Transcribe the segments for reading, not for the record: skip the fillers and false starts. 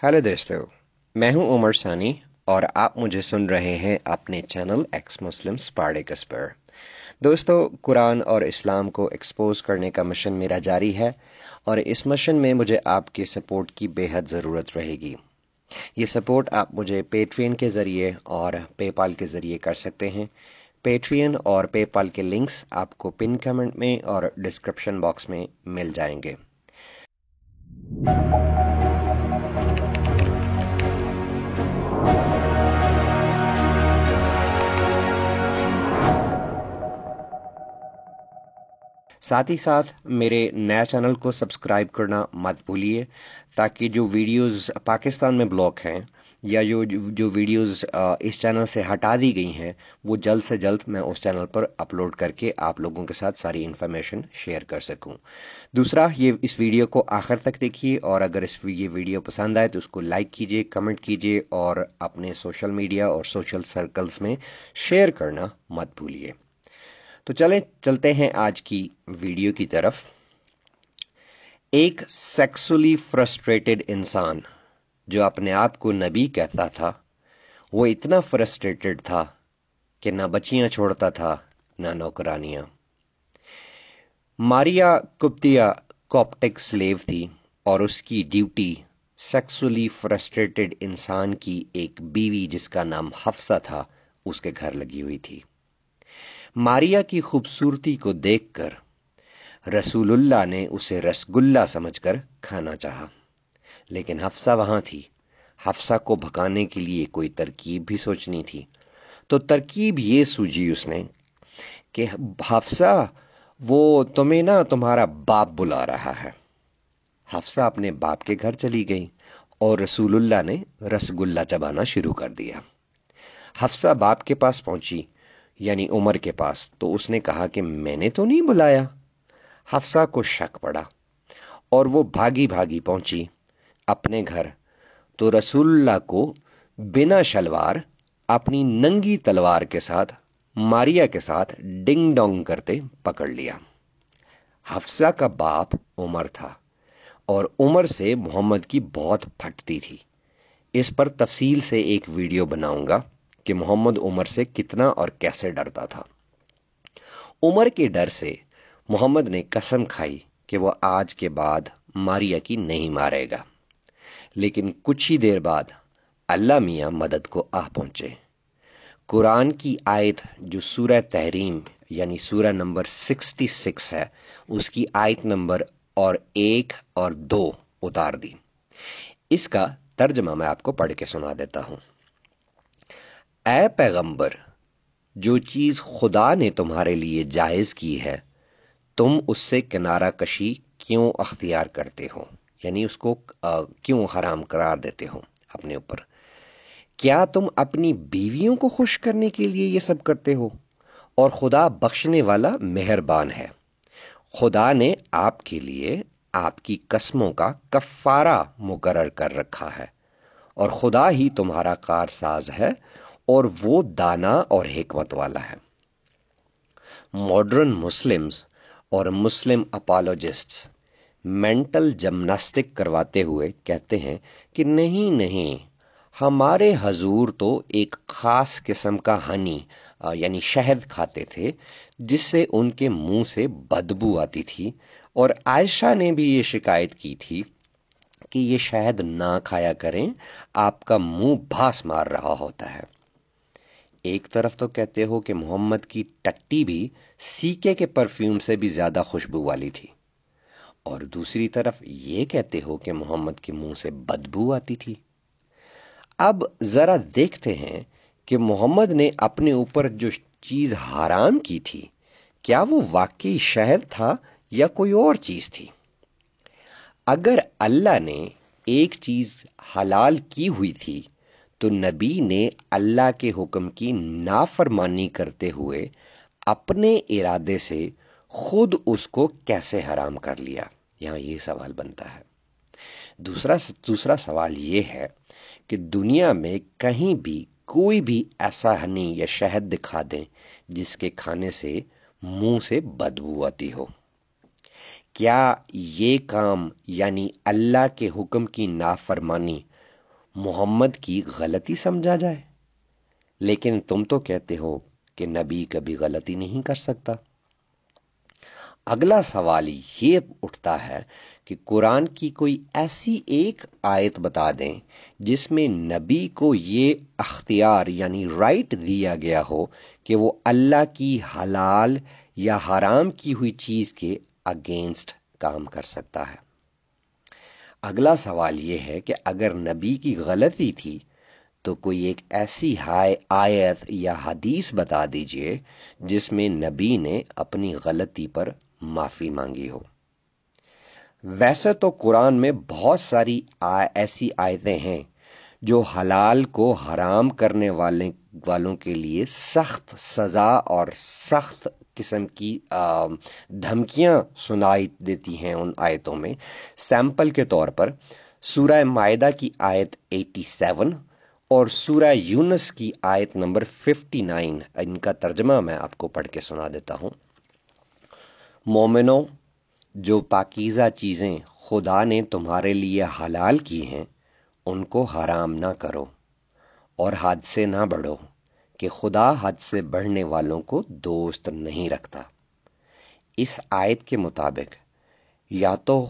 Hello दोस्तों, मैं हूं उमर सानी और आप मुझे सुन रहे हैं अपने चैनल एक्स मुस्लिम स्पार्टिकस पर। दोस्तों, कुरान और इस्लाम को एक्सपोज करने का मिशन मेरा जारी है और इस मिशन में मुझे आपकी सपोर्ट की बेहद ज़रूरत रहेगी। ये सपोर्ट आप मुझे पेट्रियन के ज़रिए और पेपाल के ज़रिए कर सकते हैं। पेट्रियन और पेपाल के लिंक्स आपको पिन कमेंट में और डिस्क्रिप्शन बॉक्स में मिल जाएंगे। साथ ही साथ मेरे नया चैनल को सब्सक्राइब करना मत भूलिए, ताकि जो वीडियोस पाकिस्तान में ब्लॉक हैं या जो वीडियोस इस चैनल से हटा दी गई हैं, वो जल्द से जल्द मैं उस चैनल पर अपलोड करके आप लोगों के साथ सारी इन्फॉर्मेशन शेयर कर सकूं। दूसरा, ये इस वीडियो को आखिर तक देखिए और अगर ये वीडियो पसंद आए तो उसको लाइक कीजिए, कमेंट कीजिए और अपने सोशल मीडिया और सोशल सर्कल्स में शेयर करना मत भूलिए। तो चलते हैं आज की वीडियो की तरफ। एक सेक्सुअली फ्रस्ट्रेटेड इंसान जो अपने आप को नबी कहता था, वो इतना फ्रस्ट्रेटेड था कि ना बच्चियां छोड़ता था ना नौकरानियां। मारिया कुप्तिया कॉप्टिक स्लेव थी और उसकी ड्यूटी सेक्सुअली फ्रस्ट्रेटेड इंसान की एक बीवी जिसका नाम हफ्सा था उसके घर लगी हुई थी। मारिया की खूबसूरती को देखकर रसूलुल्लाह ने उसे रसगुल्ला समझकर खाना चाहा, लेकिन हफ्सा वहां थी। हफ्सा को भगाने के लिए कोई तरकीब भी सोचनी थी। तो तरकीब ये सूझी उसने कि हफ्सा, वो तुम्हें ना तुम्हारा बाप बुला रहा है। हफ्सा अपने बाप के घर चली गई और रसूलुल्लाह ने रसगुल्ला चबाना शुरू कर दिया। हफ्सा बाप के पास पहुंची, यानी उमर के पास, तो उसने कहा कि मैंने तो नहीं बुलाया। हफ्सा को शक पड़ा और वो भागी भागी पहुंची अपने घर, तो रसूलुल्लाह को बिना शलवार अपनी नंगी तलवार के साथ मारिया के साथ डिंग डोंग करते पकड़ लिया। हफ्सा का बाप उमर था और उमर से मोहम्मद की बहुत फटती थी। इस पर तफसील से एक वीडियो बनाऊंगा कि मोहम्मद उमर से कितना और कैसे डरता था। उमर के डर से मोहम्मद ने कसम खाई कि वो आज के बाद मारिया की नहीं मारेगा। लेकिन कुछ ही देर बाद अल्लाह मियाँ मदद को आ पहुंचे। कुरान की आयत जो सूरह तहरीम यानी सूरह नंबर 66 है, उसकी आयत नंबर और 1 और 2 उतार दी। इसका तर्जमा मैं आपको पढ़ के सुना देता हूं। ऐ पैगंबर, जो चीज खुदा ने तुम्हारे लिए जायज की है, तुम उससे किनारा कशी क्यों अख्तियार करते हो, यानी उसको क्यों हराम करार देते हो अपने ऊपर। क्या तुम अपनी बीवियों को खुश करने के लिए ये सब करते हो? और खुदा बख्शने वाला मेहरबान है। खुदा ने आपके लिए आपकी कस्मों का कफ्फारा मुकर्रर कर रखा है और खुदा ही तुम्हारा कारसाज है और वो दाना और हिकमत वाला है। मॉडर्न मुस्लिम्स और मुस्लिम अपोलोजिस्ट्स मेंटल जिम्नास्टिक करवाते हुए कहते हैं कि नहीं नहीं, हमारे हजूर तो एक खास किस्म का हनी यानी शहद खाते थे जिससे उनके मुंह से बदबू आती थी, और आयशा ने भी ये शिकायत की थी कि ये शहद ना खाया करें, आपका मुंह भास मार रहा होता है। एक तरफ तो कहते हो कि मोहम्मद की टट्टी भी सीके के परफ्यूम से भी ज्यादा खुशबू वाली थी, और दूसरी तरफ ये कहते हो कि मोहम्मद के मुंह से बदबू आती थी। अब जरा देखते हैं कि मोहम्मद ने अपने ऊपर जो चीज हराम की थी, क्या वो वाकई शहद था या कोई और चीज थी। अगर अल्लाह ने एक चीज हलाल की हुई थी तो नबी ने अल्लाह के हुक्म की नाफरमानी करते हुए अपने इरादे से खुद उसको कैसे हराम कर लिया? यहाँ ये सवाल बनता है। दूसरा सवाल ये है कि दुनिया में कहीं भी कोई भी ऐसा हनी या शहद दिखा दें जिसके खाने से मुंह से बदबू आती हो। क्या ये काम यानी अल्लाह के हुक्म की नाफरमानी محمد کی غلطی سمجھا جائے؟ لیکن تم تو کہتے ہو کہ نبی کبھی غلطی نہیں کر سکتا۔ اگلا سوال یہ اٹھتا ہے کہ قرآن کی کوئی ایسی ایک آیت بتا دیں جس میں نبی کو یہ اختیار یعنی رائٹ دیا گیا ہو کہ وہ اللہ کی حلال یا حرام کی ہوئی چیز کے اگینسٹ کام کر سکتا ہے۔ اگلا سوال یہ ہے کہ اگر نبی کی غلطی تھی تو کوئی ایک ایسی آیت یا حدیث بتا دیجئے جس میں نبی نے اپنی غلطی پر معافی مانگی ہو۔ ویسے تو قرآن میں بہت ساری ایسی آیتیں ہیں جو حلال کو حرام کرنے والوں کے لیے سخت سزا اور سخت قسم کی دھمکیاں سنائی دیتی ہیں۔ ان آیتوں میں سیمپل کے طور پر سورہ مائدہ کی آیت 87 اور سورہ یونس کی آیت نمبر 59، ان کا ترجمہ میں آپ کو پڑھ کے سنا دیتا ہوں۔ مومنوں، جو پاکیزہ چیزیں خدا نے تمہارے لیے حلال کی ہیں ان کو حرام نہ کرو اور حد سے نہ بڑھو کہ خدا حد سے بڑھنے والوں کو دوست نہیں رکھتا۔ اس آیت کے مطابق یا تو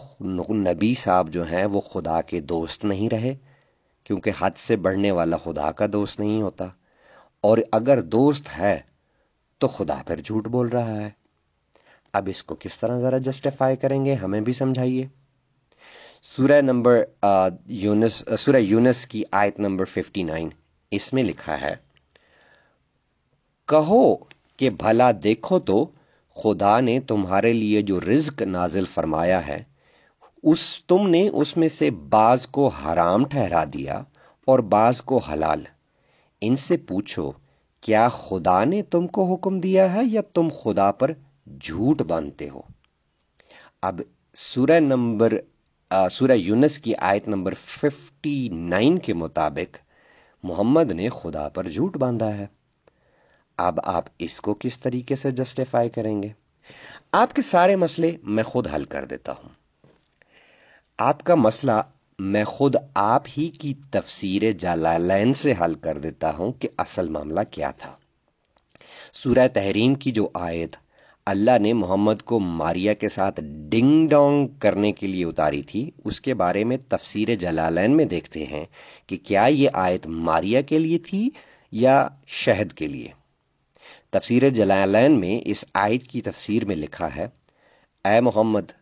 نبی صاحب جو ہیں وہ خدا کے دوست نہیں رہے، کیونکہ حد سے بڑھنے والا خدا کا دوست نہیں ہوتا، اور اگر دوست ہے تو خدا پر جھوٹ بول رہا ہے۔ اب اس کو کس طرح ذرا جسٹیفائی کریں گے، ہمیں بھی سمجھائیے۔ سورہ یونس کی آیت نمبر 59، اس میں لکھا ہے، کہو کہ بھلا دیکھو تو خدا نے تمہارے لیے جو رزق نازل فرمایا ہے تم نے اس میں سے بعض کو حرام ٹھہرا دیا اور بعض کو حلال۔ ان سے پوچھو کیا خدا نے تم کو حکم دیا ہے یا تم خدا پر جھوٹ باندھتے ہو؟ اب سورہ یونس کی آیت نمبر 59 کے مطابق محمد نے خدا پر جھوٹ باندھا ہے۔ اب آپ اس کو کس طریقے سے جسٹیفائی کریں گے؟ آپ کے سارے مسئلے میں خود حل کر دیتا ہوں۔ آپ کا مسئلہ میں خود آپ ہی کی تفسیر جلالین سے حل کر دیتا ہوں کہ اصل معاملہ کیا تھا۔ سورہ تحریم کی جو آیت اللہ نے محمد کو ماریا کے ساتھ ڈنگ ڈونگ کرنے کے لیے اتاری تھی، اس کے بارے میں تفسیر جلالین میں دیکھتے ہیں کہ کیا یہ آیت ماریا کے لیے تھی یا شہد کے لیے۔ تفسیر جلالین میں اس آیت کی تفسیر میں لکھا ہے، اے محمد،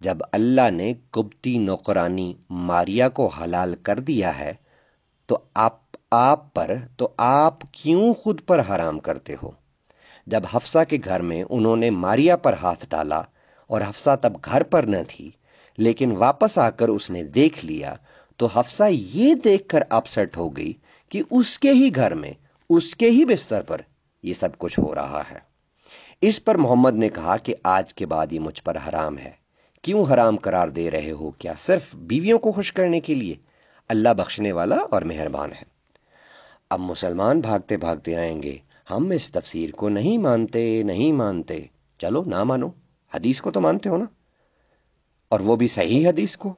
جب اللہ نے قبطی نوکرانی ماریا کو حلال کر دیا ہے تو آپ کیوں خود پر حرام کرتے ہو؟ جب حفصہ کے گھر میں انہوں نے ماریا پر ہاتھ ڈالا اور حفصہ تب گھر پر نہ تھی، لیکن واپس آ کر اس نے دیکھ لیا تو حفصہ یہ دیکھ کر اپسٹ ہو گئی کہ اس کے ہی گھر میں اس کے ہی بستر پر یہ سب کچھ ہو رہا ہے۔ اس پر محمد نے کہا کہ آج کے بعد یہ مجھ پر حرام ہے۔ کیوں حرام قرار دے رہے ہو؟ کیا صرف بیویوں کو خوش کرنے کے لیے؟ اللہ بخشنے والا اور مہربان ہے۔ اب مسلمان بھاگتے بھاگتے آئیں گے، ہم اس تفسیر کو نہیں مانتے۔ چلو نہ مانو، حدیث کو تو مانتے ہو نا، اور وہ بھی صحیح حدیث کو۔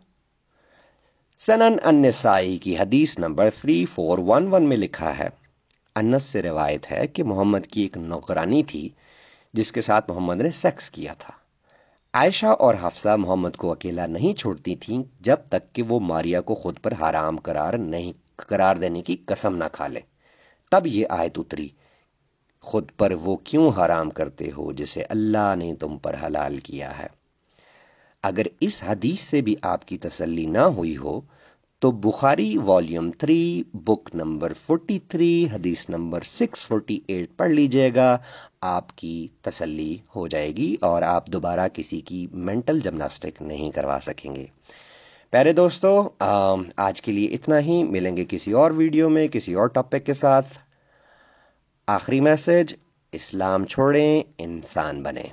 سنن النسائی کی حدیث نمبر 3411 میں لکھا ہے، انس سے روایت ہے کہ محمد کی ایک نوکرانی تھی جس کے ساتھ محمد نے سیکس کیا تھا۔ عائشہ اور حفصہ محمد کو اکیلا نہیں چھوڑتی تھیں جب تک کہ وہ ماریا کو خود پر حرام قرار دینے کی قسم نہ کھا لے۔ تب یہ آیت اتری، خود پر وہ کیوں حرام کرتے ہو جسے اللہ نے تم پر حلال کیا ہے۔ اگر اس حدیث سے بھی آپ کی تسلی نہ ہوئی ہو تو بخاری والیوم 3 بک نمبر 43 حدیث نمبر 648 پڑھ لیجئے گا، آپ کی تسلی ہو جائے گی اور آپ دوبارہ کسی کی مینٹل جمناسٹک نہیں کروا سکیں گے۔ پیارے دوستو، آج کے لیے اتنا ہی، ملیں گے کسی اور ویڈیو میں کسی اور ٹاپک کے ساتھ۔ آخری میسج، اسلام چھوڑیں، انسان بنیں۔